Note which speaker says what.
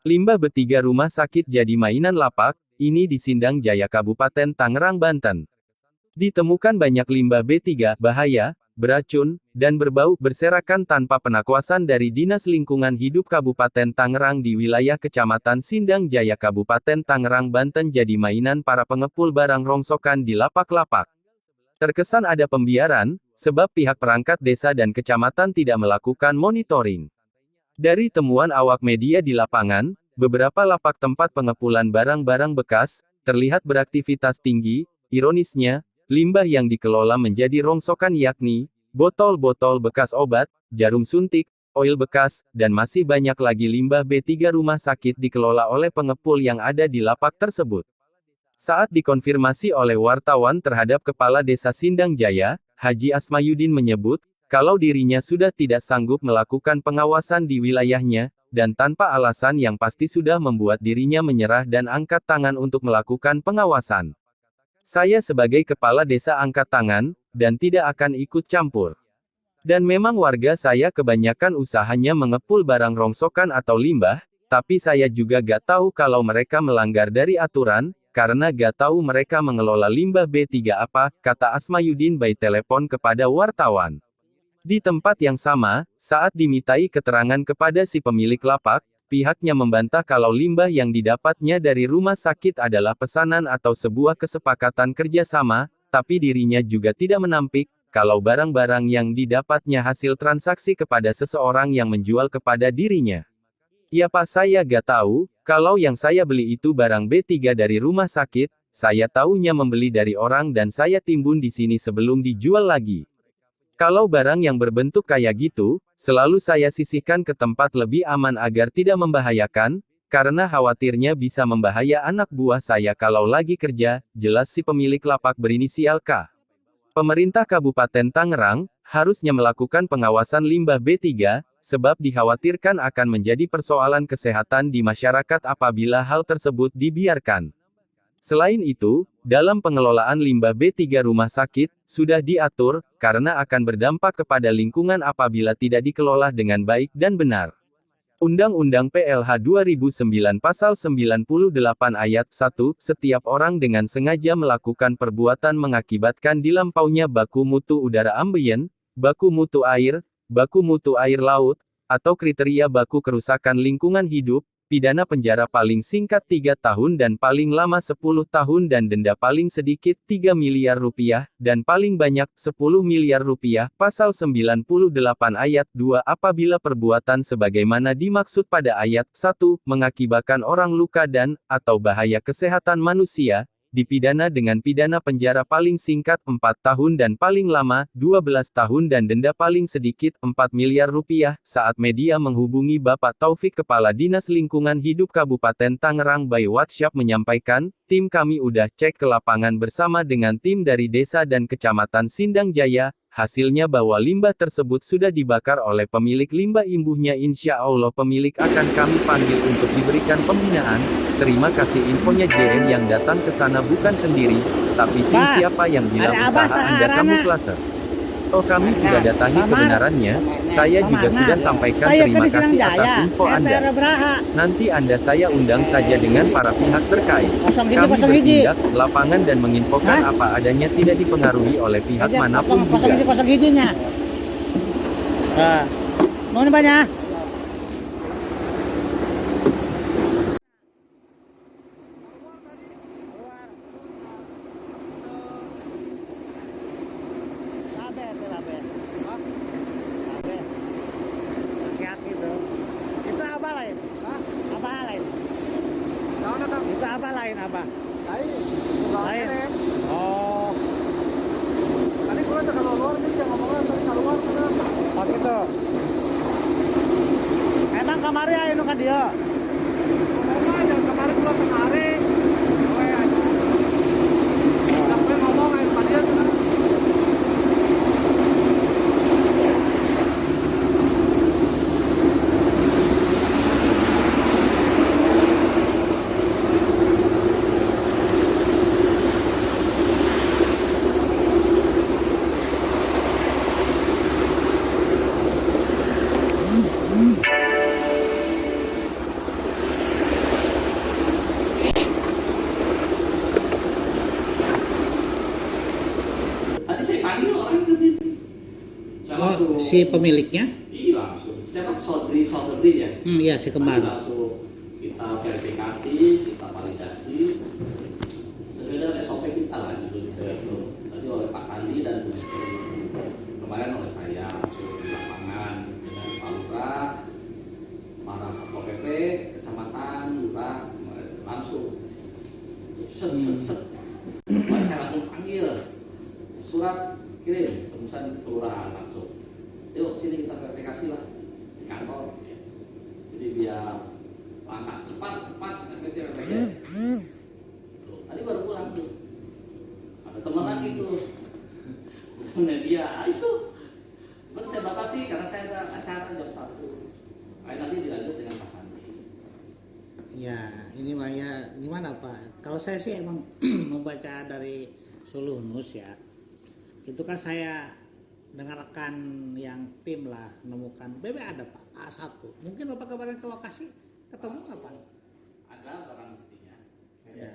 Speaker 1: Limbah B3 rumah sakit jadi mainan lapak, ini di Sindang Jaya Kabupaten Tangerang, Banten. Ditemukan banyak limbah B3, bahaya, beracun, dan berbau, berserakan tanpa pengawasan dari Dinas Lingkungan Hidup Kabupaten Tangerang di wilayah Kecamatan Sindang Jaya Kabupaten Tangerang, Banten jadi mainan para pengepul barang rongsokan di lapak-lapak. Terkesan ada pembiaran, sebab pihak perangkat desa dan kecamatan tidak melakukan monitoring. Dari temuan awak media di lapangan, beberapa lapak tempat pengepulan barang-barang bekas, terlihat beraktivitas tinggi. Ironisnya, limbah yang dikelola menjadi rongsokan yakni, botol-botol bekas obat, jarum suntik, oil bekas, dan masih banyak lagi limbah B3 rumah sakit dikelola oleh pengepul yang ada di lapak tersebut. Saat dikonfirmasi oleh wartawan terhadap Kepala Desa Sindang Jaya, Haji Asmayudin menyebut, kalau dirinya sudah tidak sanggup melakukan pengawasan di wilayahnya, dan tanpa alasan yang pasti sudah membuat dirinya menyerah dan angkat tangan untuk melakukan pengawasan. Saya sebagai kepala desa angkat tangan, dan tidak akan ikut campur. Dan memang warga saya kebanyakan usahanya mengepul barang rongsokan atau limbah, tapi saya juga gak tahu kalau mereka melanggar dari aturan, karena gak tahu mereka mengelola limbah B3 apa, kata Asmayudin by telepon kepada wartawan. Di tempat yang sama, saat dimintai keterangan kepada si pemilik lapak, pihaknya membantah kalau limbah yang didapatnya dari rumah sakit adalah pesanan atau sebuah kesepakatan kerjasama, tapi dirinya juga tidak menampik, kalau barang-barang yang didapatnya hasil transaksi kepada seseorang yang menjual kepada dirinya. Ya Pak, saya gak tahu, kalau yang saya beli itu barang B3 dari rumah sakit, saya taunya membeli dari orang dan saya timbun di sini sebelum dijual lagi. Kalau barang yang berbentuk kayak gitu, selalu saya sisihkan ke tempat lebih aman agar tidak membahayakan, karena khawatirnya bisa membahaya anak buah saya kalau lagi kerja, jelas si pemilik lapak berinisial K. Pemerintah Kabupaten Tangerang harusnya melakukan pengawasan limbah B3, sebab dikhawatirkan akan menjadi persoalan kesehatan di masyarakat apabila hal tersebut dibiarkan. Selain itu, dalam pengelolaan limbah B3 rumah sakit, sudah diatur, karena akan berdampak kepada lingkungan apabila tidak dikelola dengan baik dan benar. Undang-Undang PLH 2009 Pasal 98 Ayat 1, setiap orang dengan sengaja melakukan perbuatan mengakibatkan dilampaunya baku mutu udara ambien, baku mutu air laut, atau kriteria baku kerusakan lingkungan hidup, pidana penjara paling singkat 3 tahun dan paling lama 10 tahun dan denda paling sedikit 3 miliar rupiah, dan paling banyak 10 miliar rupiah, Pasal 98 Ayat 2 apabila perbuatan sebagaimana dimaksud pada Ayat 1, mengakibatkan orang luka dan, atau bahaya kesehatan manusia, dipidana dengan pidana penjara paling singkat 4 tahun dan paling lama 12 tahun dan denda paling sedikit 4 miliar rupiah. Saat media menghubungi Bapak Taufik Kepala Dinas Lingkungan Hidup Kabupaten Tangerang by WhatsApp menyampaikan, tim kami udah cek ke lapangan bersama dengan tim dari desa dan kecamatan Sindang Jaya, hasilnya bahwa limbah tersebut sudah dibakar oleh pemilik limbah imbuhnya. Insya Allah pemilik akan kami panggil untuk diberikan pembinaan. Terima kasih infonya. JN yang datang ke sana bukan sendiri, tapi tim
Speaker 2: Pak,
Speaker 1: siapa yang bilang
Speaker 2: ada
Speaker 1: usaha
Speaker 2: apa
Speaker 1: Anda kamuflase. Oh kami sudah datangi kebenarannya, saya juga sudah sampaikan terima kasih atas info Anda. Nanti Anda saya undang saja dengan para pihak terkait. Kami bertindak, lapangan dan menginfokan apa adanya tidak dipengaruhi oleh pihak manapun juga.
Speaker 2: Mau banyak? Itu apa lain? Apa lain? Itu apa lain apa? Lain. Oh.
Speaker 3: Tadi gua udah keluar sih, jangan ngomongnya tadi keluar.
Speaker 2: Oh gitu. Emang kamari anu kan dia?
Speaker 3: Ngomong aja kemarin gua kemarin. Sampai ngomong aja pada dia tuh.
Speaker 4: dipanggil orang ke sini. Saya langsung,
Speaker 3: si pemiliknya?
Speaker 4: iya langsung. Saya kan saudari ya.
Speaker 3: Iya, si kembar.
Speaker 4: Langsung kita verifikasi, kita validasi sesuai dengan SOP kita lah judulnya itu. Tadi oleh Pak Sandi dan Bu Sri. Kemarin oleh saya langsung di lapangan dengan Pak Lurah, para Satpol PP, kecamatan, lurah, langsung. Set. Saya langsung panggil, surat kirim, tembusan kelurahan langsung. Yuk sini kita verifikasi lah di kantor. Jadi biar langkah cepat efektif. Tadi baru pulang tuh. Ada teman lagi tuh. Media, ayo. Cuma saya batasi karena saya ada acara jam 1. Nanti dilanjut dengan Pak Sandi.
Speaker 3: Ya, ini mah ya gimana Pak? Kalau saya sih emang membaca dari Sulunus ya. Itu kan saya dengarkan yang tim lah menemukan BB ada Pak A1. Mungkin Bapak kemarin ke lokasi ketemu nggak Pak?
Speaker 4: Ada barang buktinya.
Speaker 3: Ya.